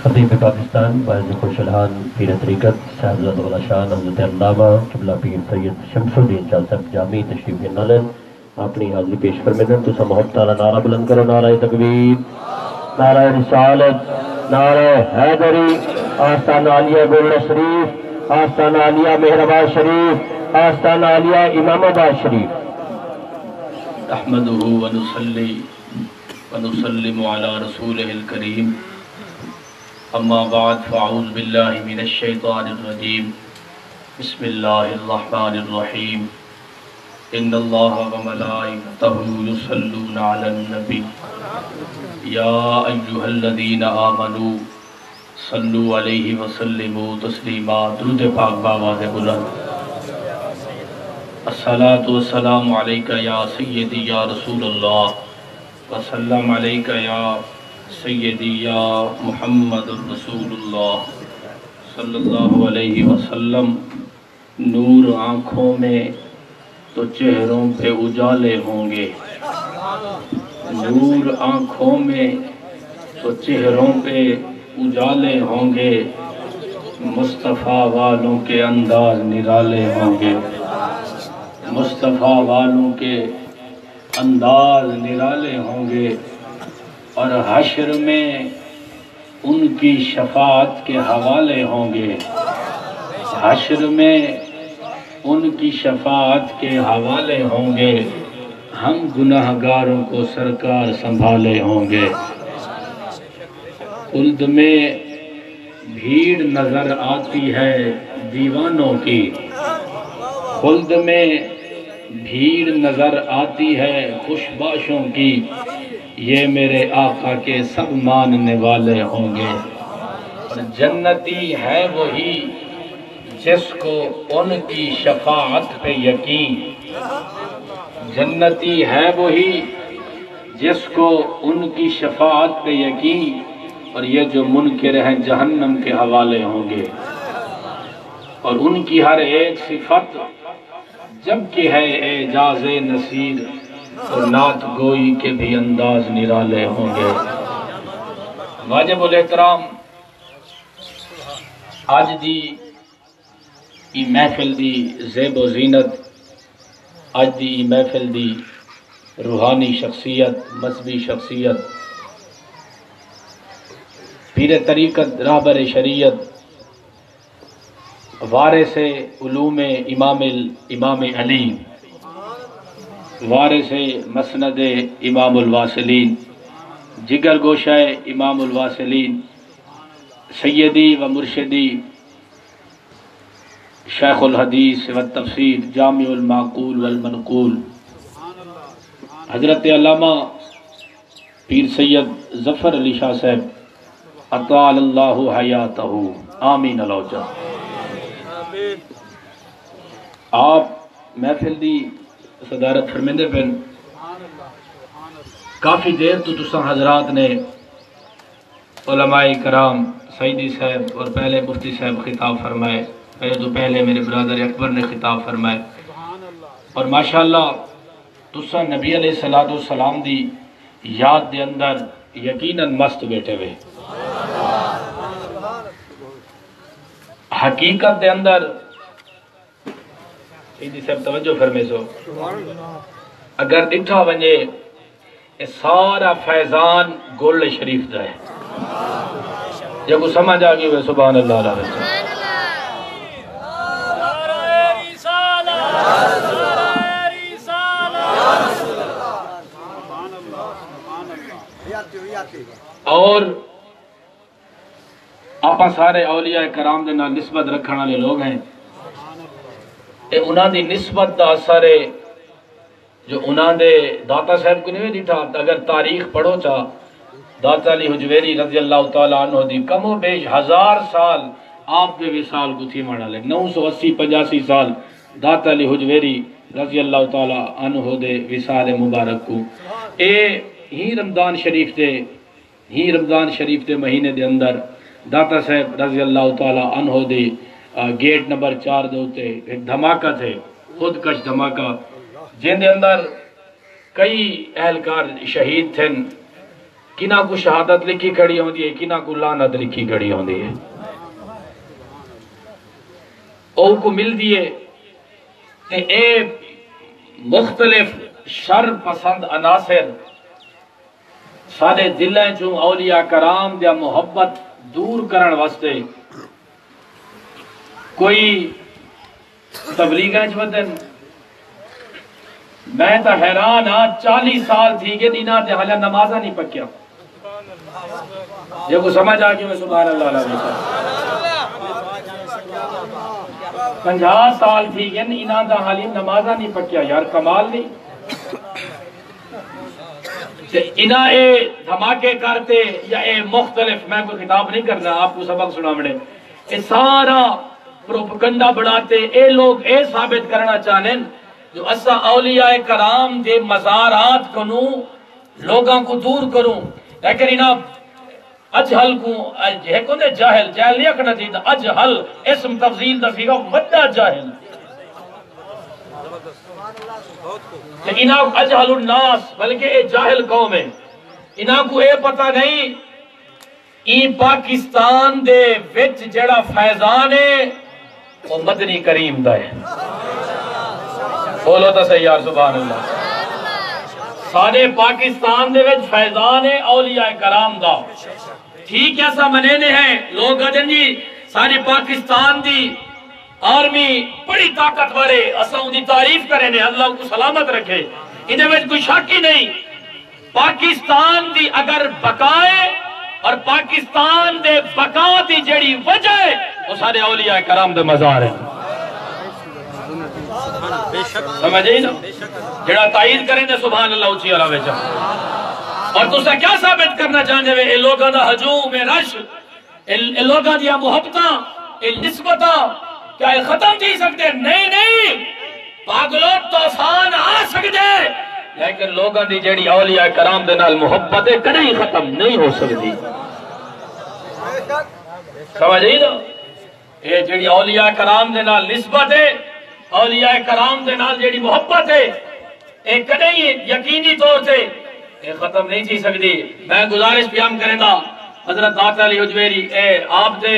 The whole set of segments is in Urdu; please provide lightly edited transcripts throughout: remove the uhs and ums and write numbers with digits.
خطیب پاکستان باعث خوش الحان پیر طریقت صاحبزادہ والا شان حضرت علامہ قبلہ پیر سید شمس الدین شاہ صاحب جامی تشریف نالن اپنی حاضری پیش فرمیدن تو محمد تعالی نعرہ بلند کرو، نعرہ تکبیر، نعرہ رسالت، نعرہ حیدری، آستانہ عالیہ گولڈ شریف، آستانہ عالیہ مہرآباد شریف، آستانہ عالیہ امام آباد شریف۔ نحمدہ ونصلی ونسلم علی رسولہ الکریم، اما بعد فاعوذ باللہ من الشیطان الرجیم، بسم اللہ الرحمن الرحیم، ان اللہ وملائکتہ یصلون علی النبی یا ایہا الذین آمنوا صلوا علیہ وسلموا تسلیما۔ درود پاک بآواز بلند۔ الصلاۃ والسلام علیکہ یا سیدی یا رسول اللہ، وسلم علیکہ یا سیدی یا محمد الرسول اللہ صلی اللہ علیہ وسلم۔ نور آنکھوں میں تو چہروں پہ اجالے ہوں گے، نور آنکھوں میں تو چہروں پہ اجالے ہوں گے، مصطفیٰ والوں کے انداز نرالے ہوں گے، مصطفیٰ والوں کے انداز نرالے ہوں گے، اور حشر میں ان کی شفاعت کے حوالے ہوں گے، حشر میں ان کی شفاعت کے حوالے ہوں گے، ہم گناہ گاروں کو سرکار سنبھالے ہوں گے۔ خلد میں بھیڑ نظر آتی ہے دیوانوں کی، خلد میں بھیڑ نظر آتی ہے خوشباشوں کی، یہ میرے آقا کے سب ماننے والے ہوں گے۔ اور جنتی ہے وہی جس کو ان کی شفاعت پہ یقین، جنتی ہے وہی جس کو ان کی شفاعت پہ یقین، اور یہ جو منکر ہیں جہنم کے حوالے ہوں گے۔ اور ان کی ہر ایک صفت جب کہ ہے اعجاز نصیر، تو نعت گوئی کے بھی انداز نرالے ہوں گے۔ واجب الاحترام، آج دی ای محفل دی زیب و زینت، آج دی ای محفل دی روحانی شخصیت، مذہبی شخصیت، پیر طریقت راہبر شریعت، وارث علوم امام علی، وارث مسند امام الواصلین، جگر گوشہ امام الواصلین، سیدی و مرشدی شیخ الحدیث والتفسیر جامع المعقول والمنقول، حضرت علامہ پیر سید ظفر علی شاہ صاحب اطال اللہ حیاتہ، آمین الوجہ۔ آپ محفل دی صدارت فرمیندے پن، کافی دیر تو تساں حضرات نے علماء کرام سیدی صاحب اور پہلے مفتی صاحب خطاب فرمائے، پہلے میرے برادر اکبر نے خطاب فرمائے، اور ماشاءاللہ تساں نبی علیہ السلام دی یاد دے اندر یقیناً مست بیٹھے ہوئے، حقیقت دے اندر سیدی صاحب توجہ فرمے سو، اگر ڈٹھا ونجے یہ سارا فیضان گولڈ شریف دا ہے، جب کو سمجھ آگئی ہوئے سبحان اللہ علیہ وسلم۔ اور آپا سارے اولیاء کرام دے نال نسبت رکھنے والے لوگ ہیں، اے انہاں دی نسبت دا اثر ہے جو انہاں دے داتا صاحب کو نہیں دیٹھا۔ اگر تاریخ پڑھو چاہ داتا علی حجویری رضی اللہ تعالیٰ عنہ دی کم و بیش 1000 سال آپ دے وصال کو تھی مانا لے، 980-85 سال داتا علی حجویری رضی اللہ تعالیٰ عنہ دے وصال مبارک کو، اے ہی رمضان شریف دے مہینے دے اندر داتا صاحب رضی اللہ تعالیٰ عنہ دے گیٹ نمبر 4 دے ہوتے ایک دھماکہ تھے، خودکش دھماکہ، جن دے اندر کئی اہلکار شہید تھے، کنہ کو شہادت لکھی کھڑی ہوندی ہے، کنہ کو لعنت لکھی کھڑی ہوندی ہے. او کو مل دیئے کہ اے مختلف شر پسند عناصر سارے دلیں چوں اولیاء کرام دیا محبت دور کرن واسطے کوئی تبلیغیں چودن. میں تا حیران 40 سال تھی کہ دینا تے حالیہ نمازہ نہیں پکیا. یہ کو سمجھ آگی میں سبحان اللہ علیہ وسلم 50 سال تھی کہ انہاں دا حالیہ نمازہ نہیں پکیا. یار کمال نہیں. انہاں اے دھماکے کرتے یا اے مختلف، میں کوئی خطاب نہیں کرنا، آپ کو سبق سنا مڑے، اے سارا پروپگنڈا بڑھاتے. اے لوگ اے ثابت کرنا چاہنے جو اسا اولیاء کرام دے مزارات کنو لوگاں کو دور کروں، لیکن انہاں اجہل کو جاہل نہیں اکھنا چاہیے. اجہل اسم تفضیل دا فیگا وڈا جاہل. انہاں اجہل الناس بلکہ اے جاہل قوم ہے. انہاں کو اے پتہ نہیں ای پاکستان دے وچ جڑا فیضان ہے وہ مدنی کریم دا ہے. بولو تا صحیح یار سبحان اللہ. سارے پاکستان دے وچ فیضان ہے اولیاء کرام دا. ٹھیک ایسا منینے ہیں لوگ اجن جی سارے پاکستان دی آرمی بڑی طاقت ورے اساں ان دی تعریف کریں نے، اللہ کو سلامت رکھے، انہیں وچ کوئی شک ہی نہیں. پاکستان دی اگر بقائے اور پاکستان دے بقا دی جڑی وجہ ہے وہ سارے اولیاء کرام دے مزار ہیں. سمجھے نا جڑا تائید کریں دے سبحان اللہ اچھی علا ویچا. اور تو سے کیا ثابت کرنا چاہنے ہوئے اے لوگاں دا حجوم اے رش اے لوگاں دیا محبتاں اے نسبتاں کیا یہ ختم تھی سکتے؟ نہیں پاگلو طوفان آ سکتے، لیکن لوگاں دی جڑی اولیاء کرام دے نال محبت ہے کدیں ختم نہیں ہو سکتی. سمجھے نا یہ جڑی اولیاء کرام دے نال نسبت ہے، اولیاء کرام دے نال جڑی محبت ہے، یہ کدیں یقینی طور سے یہ ختم نہیں تھی سکتی. میں گزارش پیام کریں دا حضرت داتا علی حجویری اے آپ دے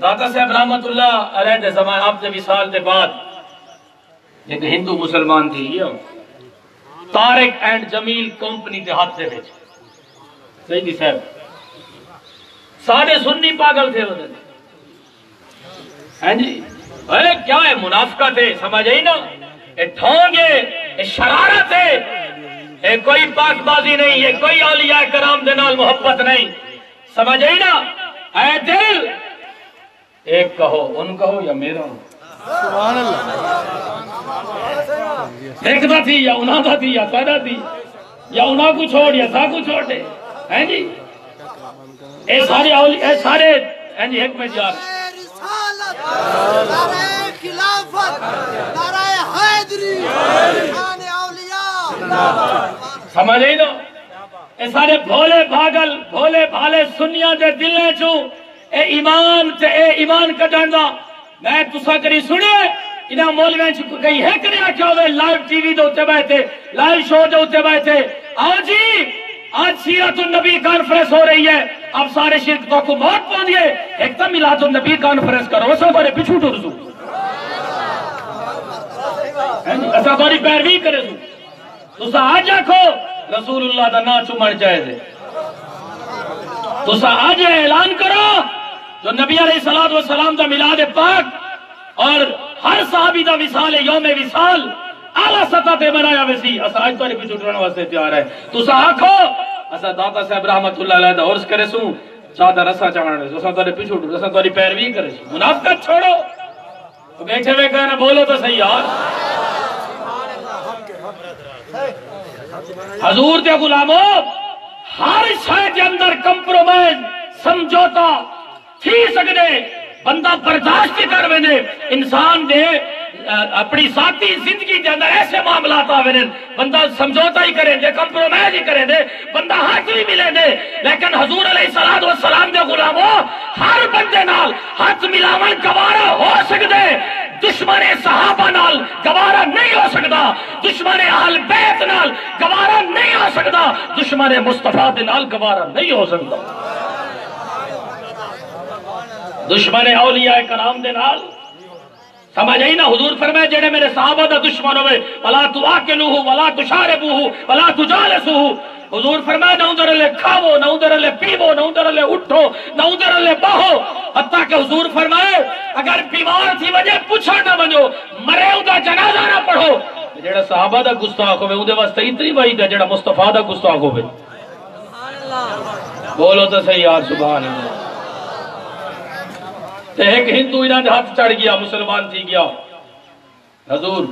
داتا صاحب رحمت اللہ علیہ دے زمان آپ دے وصال دے بعد ایک ہندو مسلمان تھی یہ طارق اینڈ جمیل کمپنی دے ہاتھ سے بیچ سیدی صاحب سارے سنی پاگل تھے وہ جی اے کیا ہے منافقت ہے سمجھ آئی نا اے ڈھونگ ہے اے شرارت ہے اے کوئی پاک بازی نہیں ہے کوئی اولیاء کرام دے نال محبت نہیں سمجھ آئی نا اے دل ایک کہو ان کہو یا میرا سبحان اللہ دیکھتا تھی یا انہاں تھا تھی یا سادہ تھی یا انہاں کو چھوڑ یا تھا کو چھوڑے ہیں جی اے سارے اولیاء اے سارے ہیں جی حکمت جار نعرہ خلافت نعرہ حیدری شان اولیاء سمجھ ہی نا اے سارے بھولے بھاگل بھولے بھالے سنیاں دے دلیں چو اے ایمان کا ڈانڈا میں تسا کری سنے انہاں مولویاں چکو کئی ہے کرے آکھا ہوئے لائیو ٹی وی دے ہوتے بیٹھے لائیو شو دے ہوتے بیٹھے آؤ جی آج سیرت النبی کانفرنس ہو رہی ہے اب سارے شرک تو کو موت پہنچ گئے ایک تا میلاد النبی کانفرنس کرو اسا بارے پچھو ٹر سو اسا باری پیروی کرے سو تسا آج آکھو رسول اللہ دا نا چمڑ جائے دے تسا آج اعلان کرو جو نبی علیہ السلام دا میلاد پاک اور ہر صحابی دا وصال یوم وصال اعلیٰ سطح تے منایا ویسی اسا آج تو پچھو ٹرن واسطے تیار ہے تسا آکھو اسا داتا صاحب رحمت اللہ علیہ دا عرض کرے سوں چاہتا رسا چاہنے سو اسا تو پچھو ٹر اسا تو پیروی کرے سوں منافقت چھوڑو تو بیٹھے ہوئے کہنا بولو تو صحیح یار حضور دے غلاموں ہر شے دے اندر کمپرومائز سمجھوتا تھی سکتے بندہ برداشت کر وینے انسان دے اپنی ذاتی زندگی دے اندر ایسے معاملات آوے بندہ سمجھوتا ہی کریں دے کمپرومائز ہی کریں دے بندہ ہاتھ بھی ملے دے لیکن حضور علیہ السلام دے غلاموں ہر بندے نال ہاتھ ملاون گوارا ہو سکتے دشمن صحابہ نال گوارا نہیں ہو سکتا، دشمن اہل بیت نال گوارا نہیں ہو سکتا، دشمن مصطفیٰ دے نال گوارا نہیں ہو سکتا، دشمن اولیاء کرام دے نال سمجھ آئی نا؟ حضور فرمائے جڑے میرے صحابہ دا دشمن ہوئے ولا تواکلوہ ولا تشاربوہ ولا تجالسوہ، حضور فرمائے نہ ادھر لے کھاو نہ ادھر لے پیو نہ ادھر لے اٹھو نہ ادھر لے باہو، حتیٰ کہ حضور فرمائے اگر بیمار تھی وجہ پوچھا نہ بنو مرے ادا جنازہ نہ پڑھو، جڑا صحابہ دا گستاخ ہوئے اندے واسطے اتنی وعید ہے جڑا مصطفیٰ دا گستاخ ہوئے، بولو تو صحیح یار سبحان اللہ۔ ایک ہندو انہاں دے ہاتھ چڑھ گیا، مسلمان تھی گیا، حضور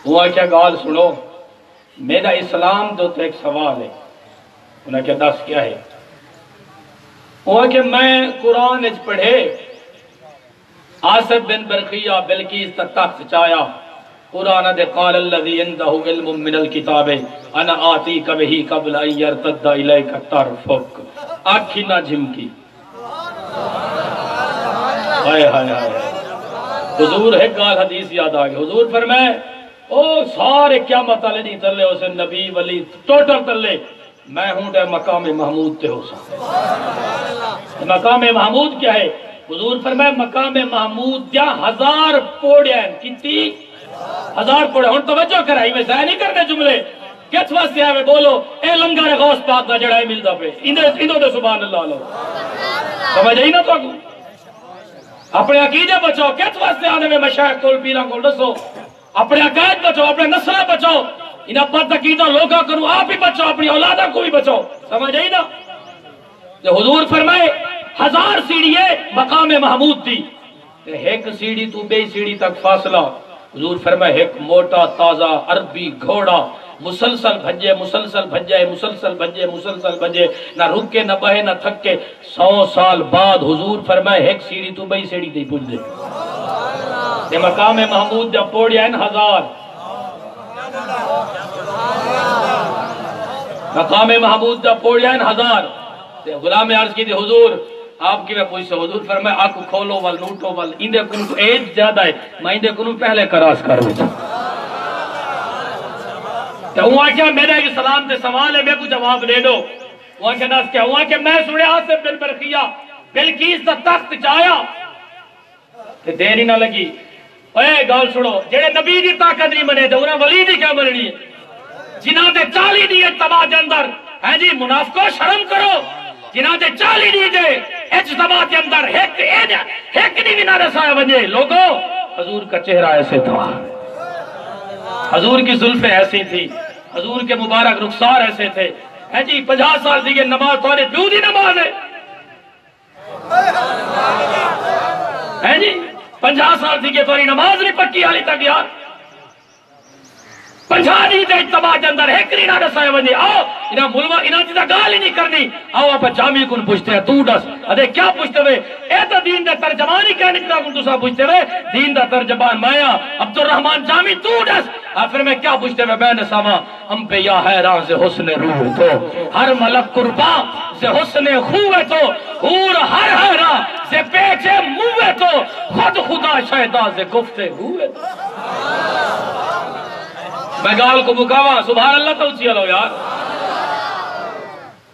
وہ کیا گال سنو میرا اسلام دو تو ایک سوال ہے، انہاں کیا دس کیا ہے؟ وہ کہ میں قرآن اچ پڑھے آصف بن برقیہ بلقیس تک تخت چایا، قرآن دے قال الذی عنده علم من الکتاب انا آتیک بہ قبل ان یرتد الیک طرفک، آنکھی نہ جھمکی، ہائے ہائے ہائے، حضور ایک گال حدیث یاد آگئے، حضور فرمائے او سارے قیامت علی نہیں تلے اسے نبی ولی ٹوٹل تلے، میں ہوں دے مقام محمود تے ہو سا۔ مقام محمود کیا ہے؟ حضور فرمائے مقام محمود کیا 1000 پوڑے ہیں، کتنی 1000 پوڑے، ہن توجہ کرائی میں ضائع نہیں کرنے جملے، کس واسطے آوے بولو اے لنگر غوث پاک دا جڑا ہے ملدا پہ اندوں دے سبحان اللہ لو، سمجھ آئی نا تو اپنے عقیدے بچاؤ، کس واسطے آنے میں مشایخ کول پیراں کول دسو، اپنے عقائد بچاؤ، اپنے نسلیں بچاؤ، انہاں بد عقیدہ لوگاں کرو آپ ہی بچاؤ، اپنی اولادہ کو بھی بچاؤ، سمجھ آئی نا؟ جو حضور فرمائے 1000 سیڑھیے مقام محمود دی، ایک سیڑھی تو بے سیڑھی تک فاصلہ، حضور فرمائے ایک موٹا تازہ عربی گھوڑا مسلسل بھجے مسلسل بھجے مسلسل بھجے مسلسل بھجے، نہ رکے نہ بہے نہ تھکے، 100 سال بعد حضور فرمائے ایک سیڑھی تو بے سیڑھی دی پہنچ دے، یہ مقام محمود جب پوڑیا ہیں 1000، مقام محمود جب پوڑیا ہیں 1000، غلام عرض کی تھی حضور آپ کی میں پوچھ سے، حضور فرمائے آنکھ کھولو ول نوٹو ول اندے کنو تو ایج زیادہ ہے، میں اندے کنو پہلے کراس کر رہا تو ہوا کیا میرا ایک سلام تے سوال ہے، میں کو جواب دے دو، ہوا کیا ناس کیا ہوا کہ میں سنے آصف بن برقیہ بلقیس دا تخت چایا تے دیری نہ لگی، اے گال سنو جڑے نبی دی طاقت نہیں منے دے انہاں ولی دی کیا مننی ہے؟ جنہاں دے 40 دی اتباع دے اندر ہے جی منافقو شرم کرو، جنہاں دے 40 دی دے اجتماع کے اندر ایک نہیں بھی نہ رسایا ونجے، لوگوں حضور کا چہرہ ایسے تھا، حضور کی زلفیں ایسی تھی، حضور کے مبارک رخسار ایسے تھے، ہے جی 50 سال دیگے نماز توڑے پیو دی نماز ہے جی 50 سال دیگے توڑی نماز نہیں پکی حالی تک یار، 50 دی دے اجتماع کے اندر ایک نہیں نہ رسائے ونجے، آؤ انہاں ملوہ انہاں چیزا گال ہی نہیں کرنی، آؤ آپ جامی کن پوچھتے ہیں تو ڈس، ادھے کیا پوچھتے ہوئے اے تو دین دے ترجمانی کیا نکلا کن تو سا پوچھتے ہوئے دین دا ترجمان مایا عبدالرحمن جامی تو ڈس، آخر میں کیا پوچھتے ہوئے میں نے ساما ہم پہ یا حیران سے حسن روح تو ہر ملک قربا سے حسن خوہ تو حور ہر حیران سے پیچے موہ تو خود خدا شہدہ سے گفتے ہوئے تو میں گال کو مکاوا سبحان اللہ تو اچھی لو یار،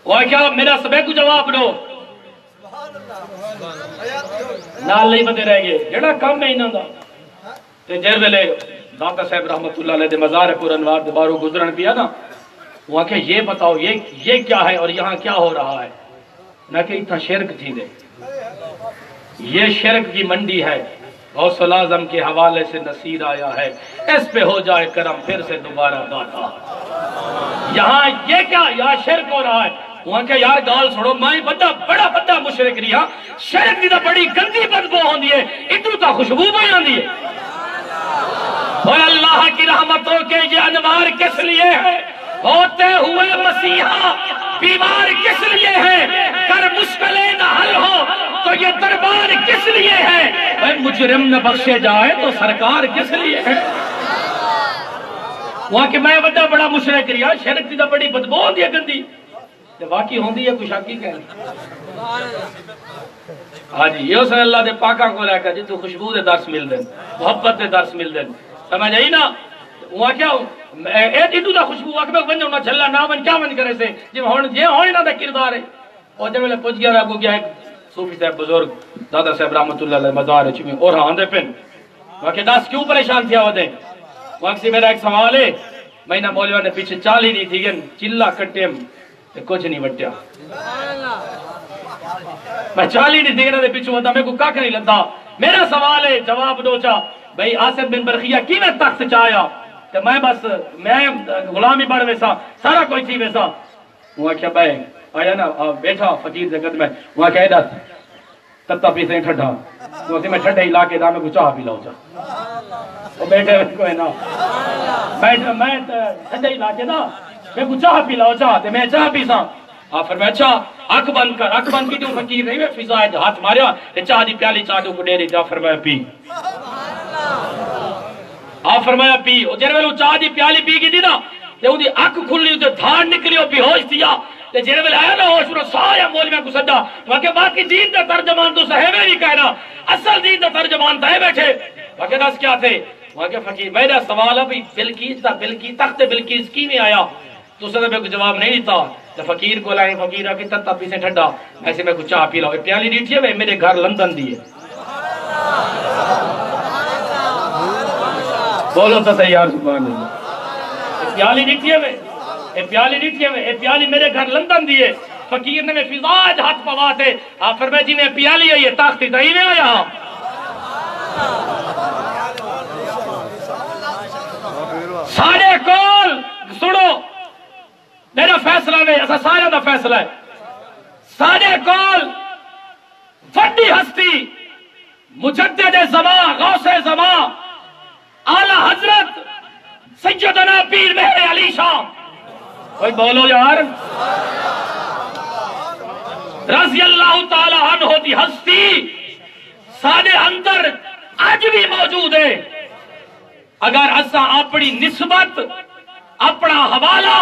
وہ کیا میرا سبے کو جواب دو نال نہیں بندے رہ گئے جڑا کم ہے انہاں دا تے جے ویلے داتا صاحب رحمت اللہ علیہ دے مزار پر انوار دے بارو گزرن پیا نا، وہ کہ یہ بتاؤ یہ کیا ہے اور یہاں کیا ہو رہا ہے، نہ کہ اتنا شرک تھی دے، یہ شرک کی منڈی ہے، غوث العظم کے حوالے سے نصیر آیا ہے، اس پہ ہو جائے کرم پھر سے دوبارہ داتا، یہاں یہ کیا یہاں شرک ہو رہا ہے، وہاں کہ یار گال چھوڑو میں بڑا مشرک رہا، شرک دی تو بڑی گندی بدبو ہوندی ہے، اتنی تو خوشبو بھی ہوندی ہے، اور اللہ کی رحمتوں کے یہ انوار کس لیے ہے، ہوتے ہوئے مسیحا بیمار کس لیے ہے، کر مشکلیں نہ حل ہو تو یہ دربار کس لیے ہے، اے مجرم نہ بخشے جائے تو سرکار کس لیے ہے، وہاں کہ میں بڑا مشرک رہا، شرک دی تو بڑی بدبو ہوندی ہے گندی، واقعی ہوندی ہے کوئی شک ہی کہہ ہاں جی یہ صلی اللہ دے پاکاں کو لے کر جتوں خوشبو دے درس مل دیں محبت دے درس مل دیں سمجھ آئی نا وہاں کیا اے جدو دا خوشبو اکبر بن جاؤں جھلا نہ بن کیا بن کرے سے جی ہونے نہ دا کردار ہے اور جب میں پوچھ گیا رہا گیا ایک صوفی صاحب بزرگ دادا صاحب رحمت اللہ علیہ مزار چمی اور ہاں دے پن وہاں کہ داس کیوں پریشان تھیا ہو دیں وہاں سے میرا ایک سوال ہے میں نہ مولیوں نے پیچھے چالی نہیں تھی گن چلا کٹیم کچھ نہیں بٹیا میں چالی نہیں تھی گن پیچھے ہوتا میں کو کاک نہیں لگتا میرا سوال ہے جواب دو چا بھئی آصف بن برخیہ کی میں تخت چاہیا کہ میں بس میں غلامی بڑھ ویسا سارا کوئی تھی ویسا وہاں کیا بھائی آیا نا بیٹھا فقیر سے قد میں وہاں کہہ دا تتا پیسے ٹھڑا وہاں سے میں ٹھڑا ہی لاکے دا میں کو چاہ پی لاؤ چاہ وہ بیٹھے ہوئے کوئی نا میں ٹھڑا ہی لاکے دا میں کو چاہ پی لاؤ چاہ تے میں چاہ پی سا فرمایا اچھا اکھ بند کر اکھ بند کی تو فقیر نہیں میں فضائے ہاتھ ماریا چاہ دی پیالی چاہ دو کو ڈیری جا فرمایا پی فرمایا پی جن ویلو چاہ دی پیالی پی کی دی نا تے اون دی اکھ کھلی تے دھان نکلی بے ہوش تھیا تے جن ویلے آیا نا ہوش نو سایا مول میں کو سدا کہ باقی دین دا ترجمان تو صحیح نہیں کہنا اصل دین دا ترجمان تے بیٹھے کہ دس کیا تھے وہاں کہ فقیر میرا سوال ہے بھئی بلقیس دا بلقیس تخت بلقیس کی میں آیا تو صدر میں کو جواب نہیں دیتا تو فقیر کو لائیں فقیر آکے تتا پیسے ٹھڑا ایسے میں کو چاہ پی لاؤ پیالی دیٹھی ہے میرے گھر لندن دی ہے بولو تو تیار سبحان اللہ پیالی دیٹھی ہے پیالی دیٹھی ہے پیالی میرے گھر لندن دی ہے فقیر نے میں فضاج ہاتھ پوا تھے فرمائے جی میں پیالی ہے یہ تاختی دہی میں آیا سارے کول سنو میرا فیصلہ نہیں ایسا سارے دا فیصلہ ہے سارے کول فٹی ہستی مجدد زمان غوث زمان اعلی حضرت سیدنا پیر مہر علی شاہ کوئی بولو یار رضی اللہ تعالی عنہ دی ہستی سارے اندر آج بھی موجود ہے اگر اسا اپنی نسبت اپنا حوالہ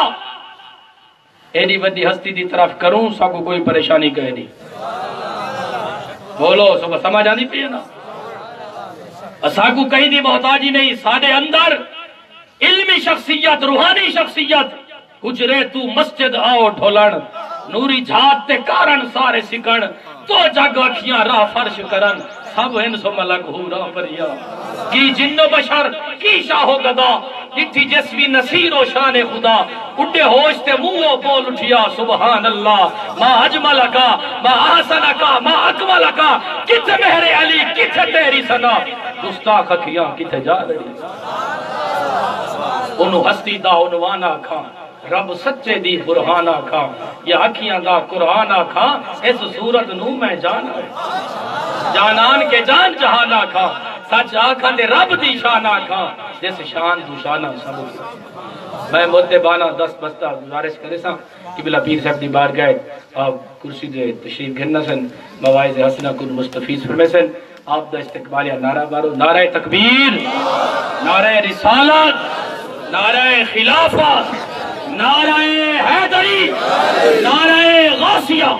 ایڈی بدی ہستی دی طرف کروں سا کو کوئی پریشانی کہہ نہیں بولو صبح سمجھ آنی پی ہے نا اسا کو کہیں دی محتاجی نہیں سارے اندر علمی شخصیت روحانی شخصیت حجرے تو مسجد آؤ ڈھولن نوری جھات تے کارن سارے سکن تو جگ اکھیاں راہ فرش کرن سب ہن سو ملک ہو راہ پریا کی جن و بشر کی شاہ و گدا اتھی جسوی نصیر و شان خدا اٹھے ہوش تے منہ بول اٹھیا سبحان اللہ ما اجمل کا ما احسن کا ما اکمل کا کتھ مہر علی کتھ تیری سنا گستاخ اکھیاں کتھ جا رہی انہوں ہستی دا عنوانا کھا رب سچے دی برہانہ کھا یہ اکھیاں دا قرآنہ کھا اس صورت نو میں جانا جانان کے جان جہانا کھا سچ آکھاں دے رب دی شانہ کھا جس شان دو شانہ سب میں مدد بانا دست بستہ گزارش کرے سا قبلہ پیر صاحب دی بار گئے آپ کرسی دے تشریف گھرنا سن موائز حسنہ کن مستفیض فرمے سن آپ دا استقبالیہ نعرہ بارو نعرہ تکبیر نعرہ رسالت نعرہ خلافت نعرہ حیدری نعرہ غوثیہ